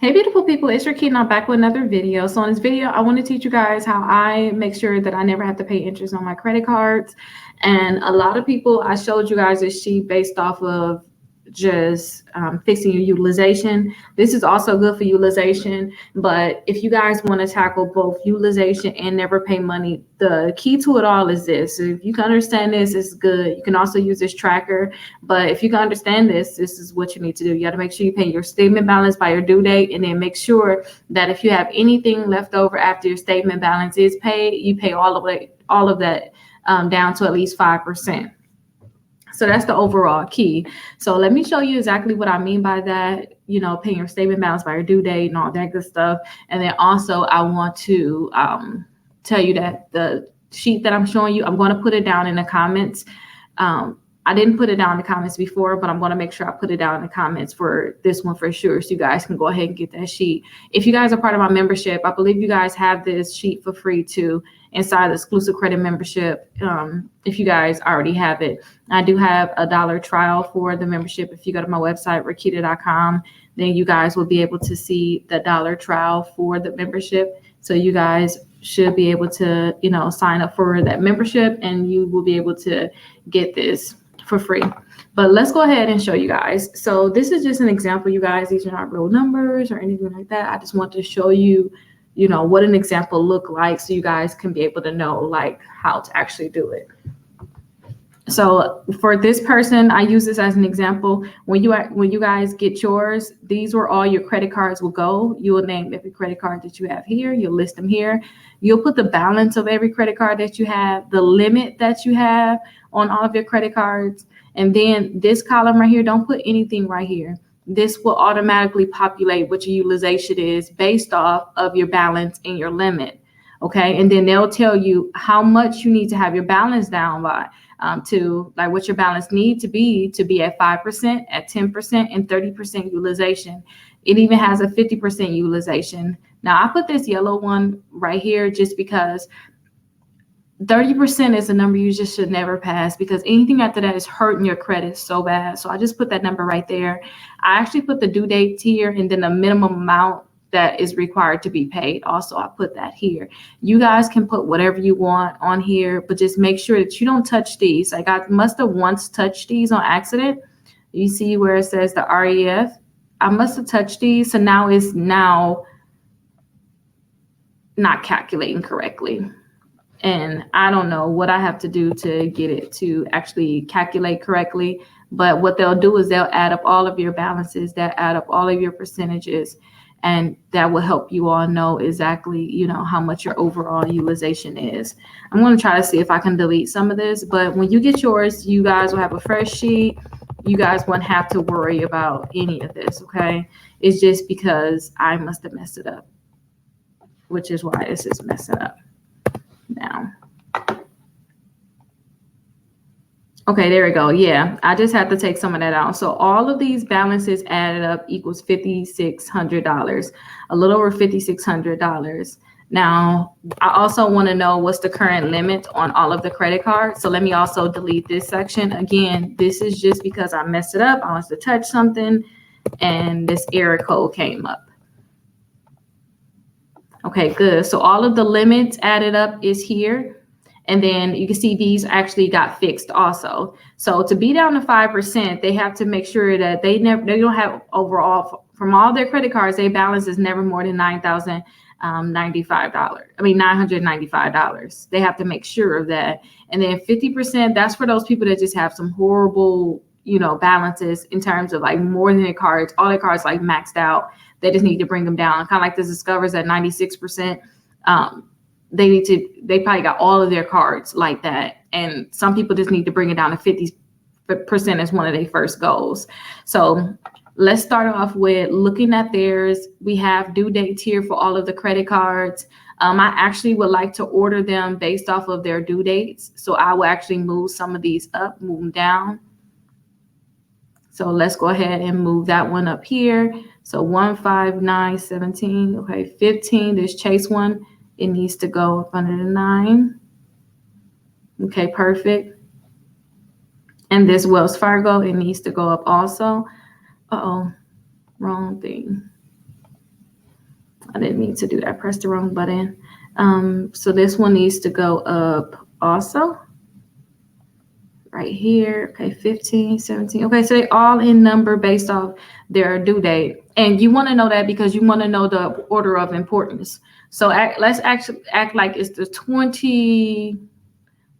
Hey beautiful people, it's Rickita and I'm back with another video. So in this video, I want to teach you guys how I make sure that I never have to pay interest on my credit cards. And a lot of people, I showed you guys this sheet based off of just fixing your utilization. This is also good for utilization, but if you guys want to tackle both utilization and never pay money, the key to it all is this. If you can understand this, it's good. You can also use this tracker, but if you can understand this, this is what you need to do. You got to make sure you pay your statement balance by your due date, and then make sure that if you have anything left over after your statement balance is paid, you pay all of that down to at least 5%. So that's the overall key. So let me show you exactly what I mean by that, you know, paying your statement balance by your due date and all that good stuff. And then also I want to tell you that the sheet that I'm showing you, I'm going to put it down in the comments. I didn't put it down in the comments before, but I'm going to make sure I put it down in the comments for this one for sure. So you guys can go ahead and get that sheet. If you guys are part of my membership, I believe you guys have this sheet for free too inside the exclusive credit membership. If you guys already have it, I do have a $1 trial for the membership. If you go to my website, rickita.com, then you guys will be able to see the $1 trial for the membership. So you guys should be able to, you know, sign up for that membership and you will be able to get this for free. But let's go ahead and show you guys. So this is just an example, you guys. These are not real numbers or anything like that. I just want to show you, you know, what an example look like so you guys can be able to know like how to actually do it. So for this person, I use this as an example. When you guys get yours, these were all your credit cards will go. You will name every credit card that you have here. You'll list them here. You'll put the balance of every credit card that you have, the limit that you have on all of your credit cards. And then this column right here, don't put anything right here. This will automatically populate what your utilization is based off of your balance and your limit. Okay. And then they'll tell you how much you need to have your balance down by. To like what your balance need to be at 5%, at 10%, and 30% utilization. It even has a 50% utilization. Now I put this yellow one right here just because 30% is a number you just should never pass, because anything after that is hurting your credit so bad. So I just put that number right there. I actually put the due date here and then the minimum amount that is required to be paid. Also, I put that here. You guys can put whatever you want on here, but just make sure that you don't touch these. Like I must have once touched these on accident. You see where it says the REF? I must have touched these. So now it's not calculating correctly. And I don't know what I have to do to get it to actually calculate correctly. But what they'll do is they'll add up all of your balances, they'll add up all of your percentages. And that will help you all know exactly, you know, how much your overall utilization is. I'm going to try to see if I can delete some of this, but when you get yours, you guys will have a fresh sheet. You guys won't have to worry about any of this, okay? It's just because I must have messed it up, which is why this is messing up now. Okay, there we go. Yeah, I just had to take some of that out. So all of these balances added up equals $5,600, a little over $5,600. Now, I also want to know what's the current limit on all of the credit cards. So let me also delete this section. Again, this is just because I messed it up. I must have touched something and this error code came up. Okay, good. So all of the limits added up is here. And then you can see these actually got fixed also. So to be down to 5%, they have to make sure that they don't have overall from all their credit cards, their balance is never more than $995. They have to make sure of that. And then 50%, that's for those people that just have some horrible, you know, balances in terms of like more than their cards, all their cards like maxed out. They just need to bring them down. Kind of like this Discover's at 96%. They probably got all of their cards like that. And some people just need to bring it down to 50% as one of their first goals. So let's start off with looking at theirs. We have due dates here for all of the credit cards. I actually would like to order them based off of their due dates. So I will actually move some of these up, move them down. So let's go ahead and move that one up here. So 15917, okay, 15, this Chase one. It needs to go up under the 9. Okay, perfect. And this Wells Fargo, it needs to go up also. Uh-oh, wrong thing. I didn't mean to do that. I pressed the wrong button. So this one needs to go up also. Right here. Okay, 15, 17. Okay, so they all in number based off their due date. And you want to know that because you want to know the order of importance. So let's actually act like it's the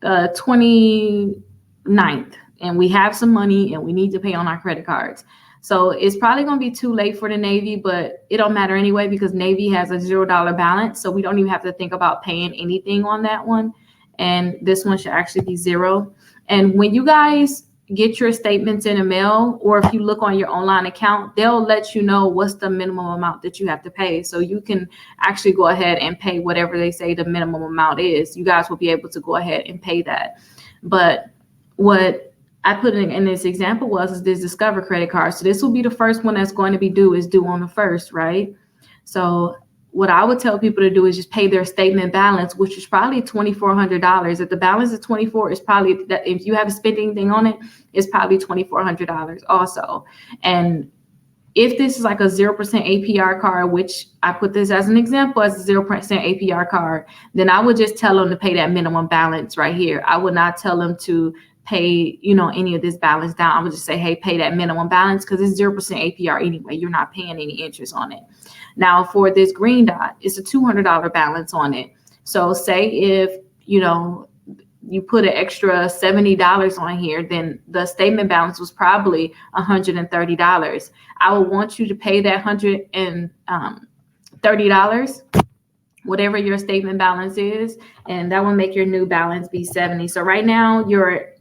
29th, and we have some money and we need to pay on our credit cards. So it's probably going to be too late for the Navy, but it don't matter anyway because Navy has a $0 balance. So we don't even have to think about paying anything on that one. And this one should actually be 0. And when you guys get your statements in the mail, or if you look on your online account, they'll let you know what's the minimum amount that you have to pay. So you can actually go ahead and pay whatever they say the minimum amount is. You guys will be able to go ahead and pay that. But what I put in this example was this Discover credit card. So this will be the first one that's going to be due on the 1st, right? So what I would tell people to do is just pay their statement balance, which is probably $2,400. If the balance is $2,400, it's probably that if you haven't spent anything on it, it's probably $2,400 also. And if this is like a 0% APR card, which I put this as an example as a 0% APR card, then I would just tell them to pay that minimum balance right here. I would not tell them to pay, any of this balance down. I would just say, hey, pay that minimum balance because it's 0% APR anyway. You're not paying any interest on it. Now for this green dot, it's a $200 balance on it. So say if, you put an extra $70 on here, then the statement balance was probably $130. I would want you to pay that $130, whatever your statement balance is, and that will make your new balance be 70. So right now, your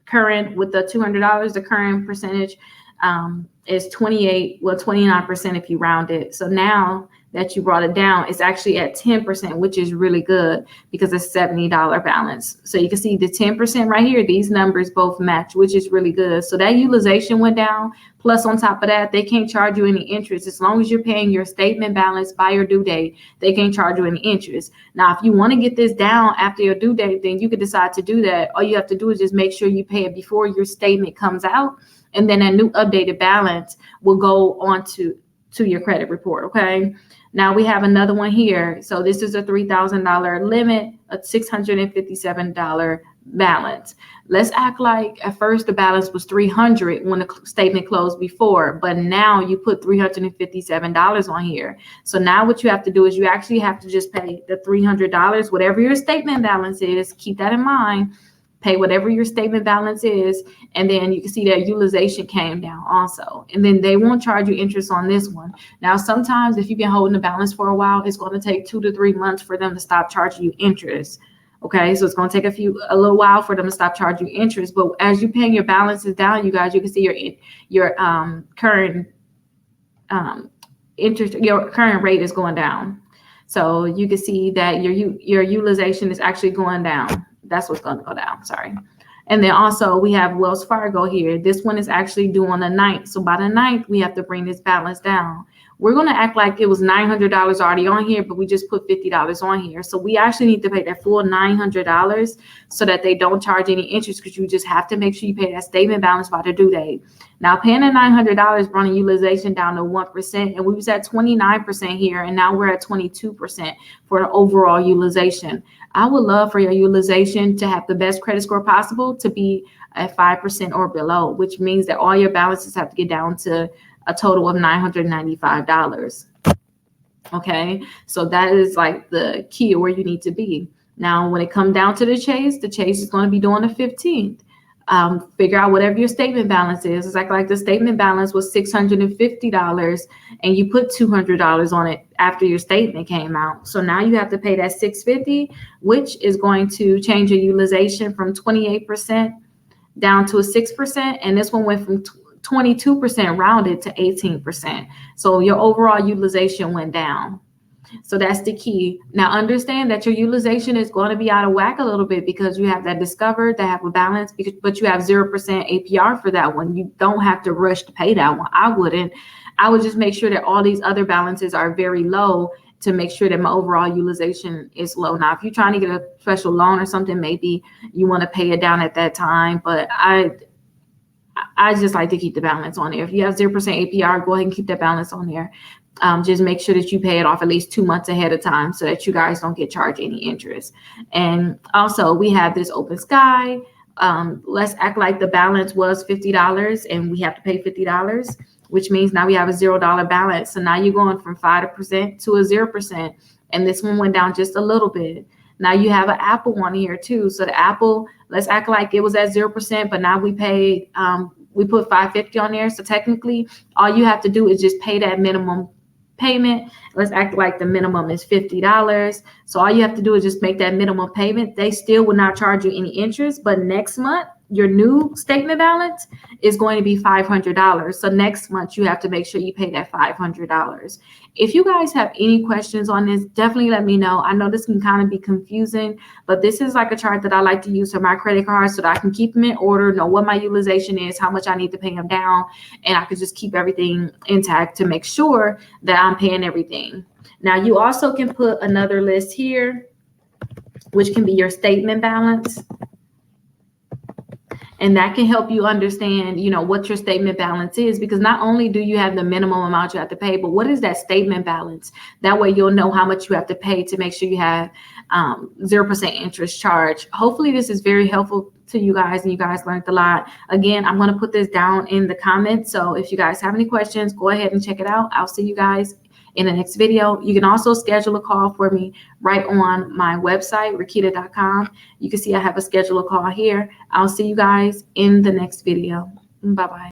current with the $200, the current percentage is 29% if you round it. So now that you brought it down, it's actually at 10%, which is really good because it's $70 balance. So you can see the 10% right here, these numbers both match, which is really good. So that utilization went down. Plus on top of that, they can't charge you any interest. As long as you're paying your statement balance by your due date, they can't charge you any interest. Now, if you want to get this down after your due date, then you could decide to do that. All you have to do is just make sure you pay it before your statement comes out. And then a new updated balance will go on to your credit report, okay? Now we have another one here. So this is a $3,000 limit, a $657 balance. Let's act like at first the balance was $300 when the statement closed before, but now you put $357 on here. So now what you have to do is you actually have to just pay the $300, whatever your statement balance is. Keep that in mind. Pay whatever your statement balance is, and then you can see that utilization came down also. And then they won't charge you interest on this one. Now, sometimes if you've been holding the balance for a while, it's going to take 2 to 3 months for them to stop charging you interest. Okay, so it's going to take a little while for them to stop charging you interest. But as you're paying your balances down, you guys, you can see your current interest, your current rate is going down. So you can see that your utilization is actually going down. That's what's going to go down. Sorry. And then also we have Wells Fargo here. This one is actually due on the 9th. So by the 9th, we have to bring this balance down. We're going to act like it was $900 already on here, but we just put $50 on here. So we actually need to pay that full $900 so that they don't charge any interest, because you just have to make sure you pay that statement balance by the due date. Now, paying the $900 brought utilization down to 1%, and we was at 29% here, and now we're at 22% for the overall utilization. I would love for your utilization to have the best credit score possible to be at 5% or below, which means that all your balances have to get down to a total of $995. Okay, so that is like the key where you need to be. Now, when it comes down to the chase is going to be due on the 15th. Figure out whatever your statement balance is. It's like the statement balance was $650 and you put $200 on it after your statement came out. So now you have to pay that $650, which is going to change your utilization from 28% down to a 6%. And this one went from 22% rounded to 18%. So your overall utilization went down. So that's the key. Now understand that your utilization is going to be out of whack a little bit because you have that Discover, that have a balance, but you have 0% APR for that one. You don't have to rush to pay that one. I wouldn't. I would just make sure that all these other balances are very low to make sure that my overall utilization is low. Now, if you're trying to get a special loan or something, maybe you want to pay it down at that time, but I just like to keep the balance on there. If you have 0% APR, go ahead and keep that balance on there. Just make sure that you pay it off at least 2 months ahead of time so that you guys don't get charged any interest. And also we have this Open Sky. Let's act like the balance was $50 and we have to pay $50, which means now we have a $0 balance. So now you're going from 5% to a 0%. And this one went down just a little bit. Now you have an Apple one here too. So the Apple, let's act like it was at 0%, but now we paid, we put $550 on there. So technically all you have to do is just pay that minimum payment. Let's act like the minimum is $50. So all you have to do is just make that minimum payment. They still will not charge you any interest, but next month your new statement balance is going to be $500. So next month you have to make sure you pay that $500. If you guys have any questions on this, definitely let me know. I know this can kind of be confusing, but this is like a chart that I like to use for my credit cards so that I can keep them in order, know what my utilization is, how much I need to pay them down, and I can just keep everything intact to make sure that I'm paying everything. Now you also can put another list here, which can be your statement balance. And that can help you understand, you know, what your statement balance is, because not only do you have the minimum amount you have to pay, but what is that statement balance? That way you'll know how much you have to pay to make sure you have 0% interest charge. Hopefully this is very helpful to you guys and you guys learned a lot. Again, I'm going to put this down in the comments. So if you guys have any questions, go ahead and check it out. I'll see you guys in the next video. You can also schedule a call for me right on my website, Rickita.com. You can see I have a schedule a call here. I'll see you guys in the next video. Bye-bye.